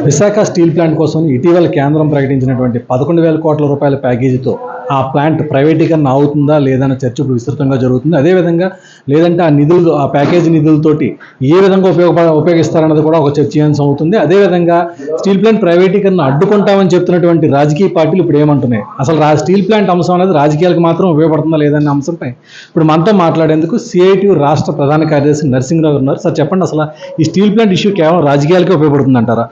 Visakha steel plant కోసం ఇటీవల కేంద్రం ప్రకటించినటువంటి 11,000 కోట్ల రూపాయల ప్యాకేజీతో ఆ ప్లాంట్ ప్రైవేటీకరణ అవుతుందా లేదన్న చర్చ ఇప్పుడు విస్తృతంగా జరుగుతుంది. అదేవిధంగా లేదంటే ఆ ప్యాకేజీ నిధులతోటి ఏ విధంగా ఉపయోగిస్తారన్నది కూడా ఒక చర్చనీయాంశం అవుతుంది. అదేవిధంగా స్టీల్ ప్లాంట్ ప్రైవేటీకరణ అడ్డుకుంటామని చెప్తున్నటువంటి రాజకీయ పార్టీలు ఇప్పుడు ఏమంటున్నాయి, అసలు స్టీల్ ప్లాంట్ అంశం అనేది రాజకీయాలకు మాత్రం ఉపయోగపడుతుందా లేదన్న అంశంపై ఇప్పుడు మనతో మాట్లాడేందుకు సిఐటియు రాష్ట్ర ప్రధాన కార్యదర్శి నరసింహరావు ఉన్నారు. సార్ చెప్పండి, అసలు ఈ స్టీల్ ప్లాంట్ ఇష్యూ కేవలం రాజకీయాలకే ఉపయోగపడుతుంది అంటారా?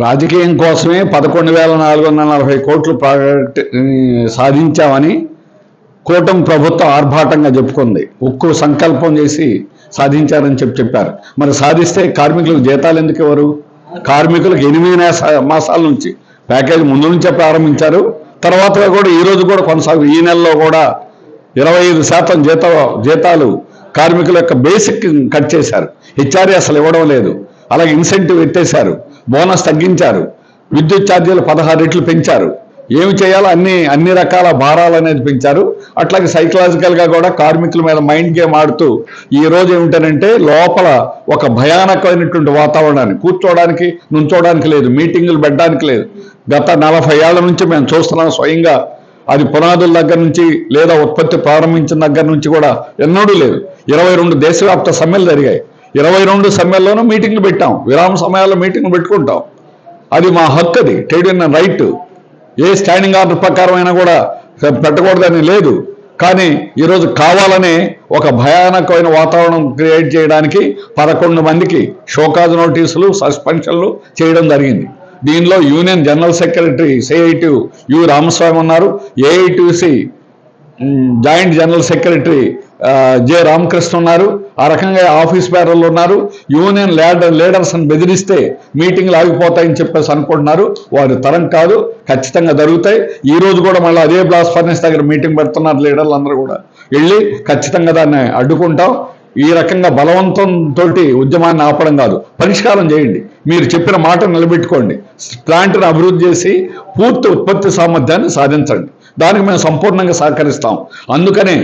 రాజకీయం కోసమే 11,440 కోట్లు సాధించామని కూటమి ప్రభుత్వం ఆర్భాటంగా చెప్పుకుంది. ఉక్కు సంకల్పం చేసి సాధించారని చెప్పారు. మరి సాధిస్తే కార్మికులకు జీతాలు ఎందుకు ఇవ్వరు? కార్మికులకు 8 మాసాల నుంచి ప్యాకేజ్ ముందు నుంచే ప్రారంభించారు. తర్వాత కూడా ఈరోజు కూడా ఈ నెలలో కూడా 25% జీతాలు కార్మికుల యొక్క బేసిక్ కట్ చేశారు. హెచ్ఆర్ఏ అసలు ఇవ్వడం లేదు. అలాగే ఇన్సెంటివ్ ఎత్తేశారు, బోనస్ తగ్గించారు, విద్యుత్ ఛార్జీలు 16 రెట్లు పెంచారు. ఏమి చేయాలో అన్ని రకాల భారాలు అనేది పెంచారు. అట్లాగే సైకలాజికల్గా కూడా కార్మికుల మీద మైండ్ గేమ్ ఆడుతూ ఈరోజు ఏమిటనంటే లోపల ఒక భయానకమైనటువంటి వాతావరణాన్ని, కూర్చోవడానికి నుంచోవడానికి లేదు, మీటింగులు పెట్టడానికి లేదు. గత 40 ఏళ్ల నుంచి మేము చూస్తున్నాం స్వయంగా. అది పునాదుల దగ్గర నుంచి లేదా ఉత్పత్తి ప్రారంభించిన దగ్గర నుంచి కూడా ఎన్నడూ లేదు. 22 దేశవ్యాప్త సమ్మెలు జరిగాయి. 22 సమ్మెల్లోనూ మీటింగ్లు పెట్టాం. విరామ సమయాల్లో మీటింగ్లు పెట్టుకుంటాం. అది మా హక్కు, అది ట్రేడ్ యూనియన్ రైట్. ఏ స్టాండింగ్ ఆర్డర్ ప్రకారం అయినా కూడా పెట్టకూడదని లేదు. కానీ ఈరోజు కావాలనే ఒక భయానకమైన వాతావరణం క్రియేట్ చేయడానికి 11 మందికి షోకాజ్ నోటీసులు, సస్పెన్షన్లు చేయడం జరిగింది. దీనిలో union general secretary CITU U Ramaswamy ఉన్నారు, AITC joint general secretary J Ramakrishna ఉన్నారు. ఆ రకంగా ఆఫీస్ బేరర్లు ఉన్నారు. యూనియన్ లీడర్స్ని బెదిరిస్తే మీటింగ్లు ఆగిపోతాయని చెప్పేసి అనుకుంటున్నారు. వారి తరం కాదు, ఖచ్చితంగా జరుగుతాయి. ఈ రోజు కూడా మళ్ళీ అదే బ్లాస్ట్ ఫర్నెస్ దగ్గర మీటింగ్ పెడుతున్నారు లీడర్లు అందరూ కూడా. వెళ్ళి ఖచ్చితంగా దాన్ని అడ్డుకుంటాం. ఈ రకంగా బలవంతంతో ఉద్యమాన్ని ఆపడం కాదు, పరిష్కారం చేయండి. మీరు చెప్పిన మాట నిలబెట్టుకోండి. ప్లాంట్ని అభివృద్ధి చేసి పూర్తి ఉత్పత్తి సామర్థ్యాన్ని సాధించండి. దానికి మేము సంపూర్ణంగా సహకరిస్తాం. అందుకనే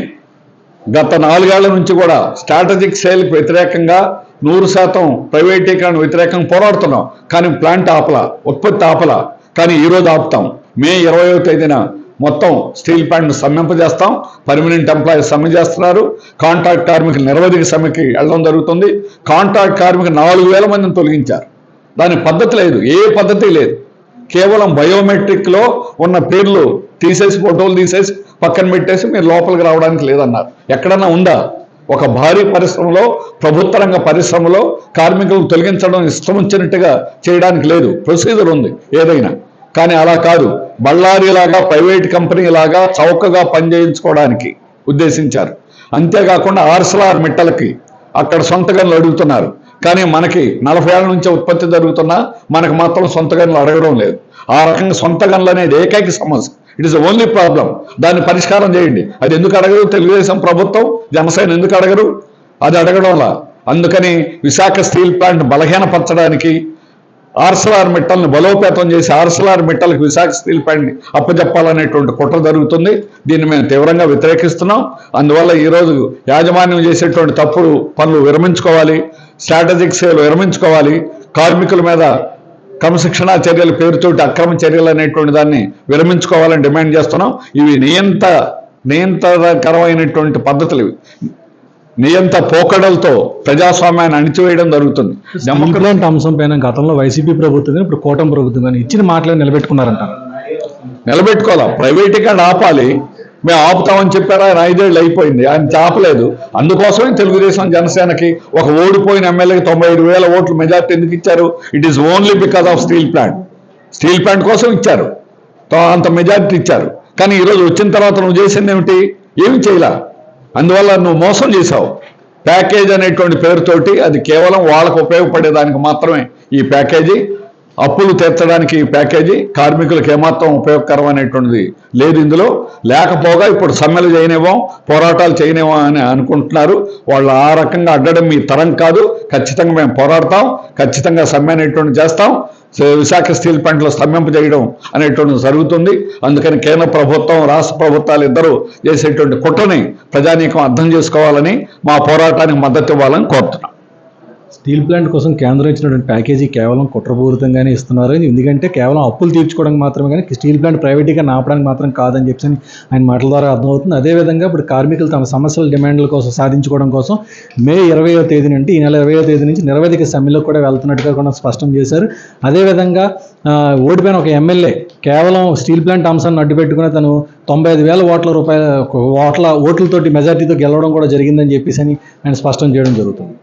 గత 4 ఏళ్ల నుంచి కూడా స్ట్రాటజిక్ సేల్కి వ్యతిరేకంగా 100% ప్రైవేటీకరణ వ్యతిరేకంగా పోరాడుతున్నాం. కానీ ప్లాంట్ ఆపలా, ఉత్పత్తి ఆపలా. కానీ ఈరోజు ఆపుతాం. మే 20వ తేదీన మొత్తం స్టీల్ ప్లాంట్ను సమ్మింపజేస్తాం. పర్మనెంట్ ఎంప్లాయీస్ సమ్మె చేస్తున్నారు. కాంట్రాక్ట్ కార్మికులు నిరవధిక సమ్మెకి వెళ్ళడం జరుగుతుంది. కాంట్రాక్ట్ కార్మికులు 4,000 మందిని తొలగించారు. దాని పద్ధతి లేదు, ఏ పద్ధతి లేదు. కేవలం బయోమెట్రిక్లో ఉన్న పేర్లు తీసేసి, ఫోటోలు తీసేసి పక్కన పెట్టేసి మీరు లోపలికి రావడానికి లేదన్నారు. ఎక్కడన్నా ఉందా? ఒక భారీ పరిశ్రమలో, ప్రభుత్వ రంగ పరిశ్రమలో కార్మికులను తొలగించడం ఇష్టం వచ్చినట్టుగా చేయడానికి లేదు, ప్రొసీజర్ ఉంది ఏదైనా. కానీ అలా కాదు, బళ్ళారిలాగా ప్రైవేట్ కంపెనీ లాగా చౌకగా పనిచేయించుకోవడానికి ఉద్దేశించారు. అంతేకాకుండా ఆర్సెల్ఆర్ మిట్టల్కి అక్కడ సొంత గనులు అడుగుతున్నారు. కానీ మనకి 40 ఏళ్ల నుంచే ఉత్పత్తి జరుగుతున్నా మనకు మాత్రం సొంత గనులు అడగడం లేదు. ఆ రకంగా సొంత గనులు అనేది ఏకైక సమస్య. It is only problem. దాన్ని పరిష్కారం చేయండి. అది ఎందుకు అడగరు తెలుగుదేశం ప్రభుత్వం, జనసేన ఎందుకు అడగరు? అది అడగడంలా. అందుకని విశాఖ స్టీల్ ప్లాంట్ బలహీనపరచడానికి ఆర్సెల్ఆర్ మిట్టల్ని బలోపేతం చేసి ఆర్సెల్ఆర్ మిట్టల్కి విశాఖ స్టీల్ ప్లాంట్ని అప్పచెప్పాలనేటువంటి కుట్ర జరుగుతుంది. దీన్ని మేము తీవ్రంగా వ్యతిరేకిస్తున్నాం. అందువల్ల ఈరోజు యాజమాన్యం చేసేటువంటి తప్పుడు పనులు విరమించుకోవాలి, స్ట్రాటజిక్ సేల్ విరమించుకోవాలి, కార్మికుల మీద క్రమశిక్షణా చర్యల పేరుతోటి అక్రమ చర్యలు అనేటువంటి దాన్ని విరమించుకోవాలని డిమాండ్ చేస్తున్నాం. ఇవి నియంత్రణకరమైనటువంటి పద్ధతులు, నియంత పోకడలతో ప్రజాస్వామ్యాన్ని అణిచివేయడం జరుగుతుంది. డెమోక్రసీ అంశం పైన గతంలో వైసీపీ ప్రభుత్వం ఇప్పుడు కూటమి ప్రభుత్వం కానీ ఇచ్చిన మాటలు నిలబెట్టుకున్నారంట. నిలబెట్టుకోవాలా? ప్రైవేటీకరణ ఆపాలి. మేము ఆపుతామని చెప్పారా? ఆయన 5 ఏళ్ళు అయిపోయింది, ఆయన ఆపలేదు. అందుకోసమే తెలుగుదేశం జనసేనకి ఒక ఓడిపోయిన ఎమ్మెల్యేకి 95,000 ఓట్లు మెజార్టీ ఎందుకు ఇచ్చారు? It is only because of steel plant. Steel plant కోసం ఇచ్చారు, అంత మెజార్టీ ఇచ్చారు. కానీ ఈరోజు వచ్చిన తర్వాత నువ్వు చేసింది ఏమిటి? ఏమి చేయలా. అందువల్ల నువ్వు మోసం చేశావు. ప్యాకేజ్ అనేటువంటి పేరుతోటి అది కేవలం వాళ్ళకు ఉపయోగపడేదానికి మాత్రమే ఈ ప్యాకేజీ. అప్పులు తీర్చడానికి ఈ ప్యాకేజీ కార్మికులకు ఏమాత్రం ఉపయోగకరం అనేటువంటిది లేదు ఇందులో. లేకపోగా ఇప్పుడు సమ్మెలు చేయనివ్వం, పోరాటాలు చేయనివ్వం అని అనుకుంటున్నారు. వాళ్ళు ఆ రకంగా అడ్డడం మీ తరం కాదు. ఖచ్చితంగా మేము పోరాడతాం, ఖచ్చితంగా సమ్మె అనేటువంటి చేస్తాం. విశాఖ స్టీల్ ప్లాంట్లో స్తంభింప చేయడం అనేటువంటిది జరుగుతుంది. అందుకని కేంద్ర ప్రభుత్వం, రాష్ట్ర ప్రభుత్వాలు ఇద్దరూ చేసేటువంటి కుట్రని ప్రజానీకం అర్థం చేసుకోవాలని, మా పోరాటానికి మద్దతు ఇవ్వాలని కోరుతున్నాం. స్టీల్ ప్లాంట్ కోసం కేంద్రం ఇచ్చినటువంటి ప్యాకేజీ కేవలం కుట్రపూరితంగానే ఇస్తున్నారు. ఎందుకంటే కేవలం అప్పులు తీర్చుకోవడానికి మాత్రమే, కానీ స్టీల్ ప్లాంట్ ప్రైవేట్గా నాపడానికి మాత్రం కాదని చెప్పి ఆయన మాటల ద్వారా అర్థమవుతుంది. అదేవిధంగా ఇప్పుడు కార్మికులు తమ సమస్యల డిమాండ్ల కోసం సాధించుకోవడం కోసం మే 20వ తేదీ నుండి, ఈ నెల 20వ తేదీ నుంచి నిరవధిక సమ్మెలో కూడా వెళ్తున్నట్టుగా కూడా స్పష్టం చేశారు. అదేవిధంగా ఓడిపోయిన ఒక ఎమ్మెల్యే కేవలం స్టీల్ ప్లాంట్ అంశాన్ని అడ్డుపెట్టుకుని తను 95,000 ఓట్లతోటి మెజార్టీతో గెలవడం కూడా జరిగిందని చెప్పేసి ఆయన స్పష్టం చేయడం జరుగుతుంది.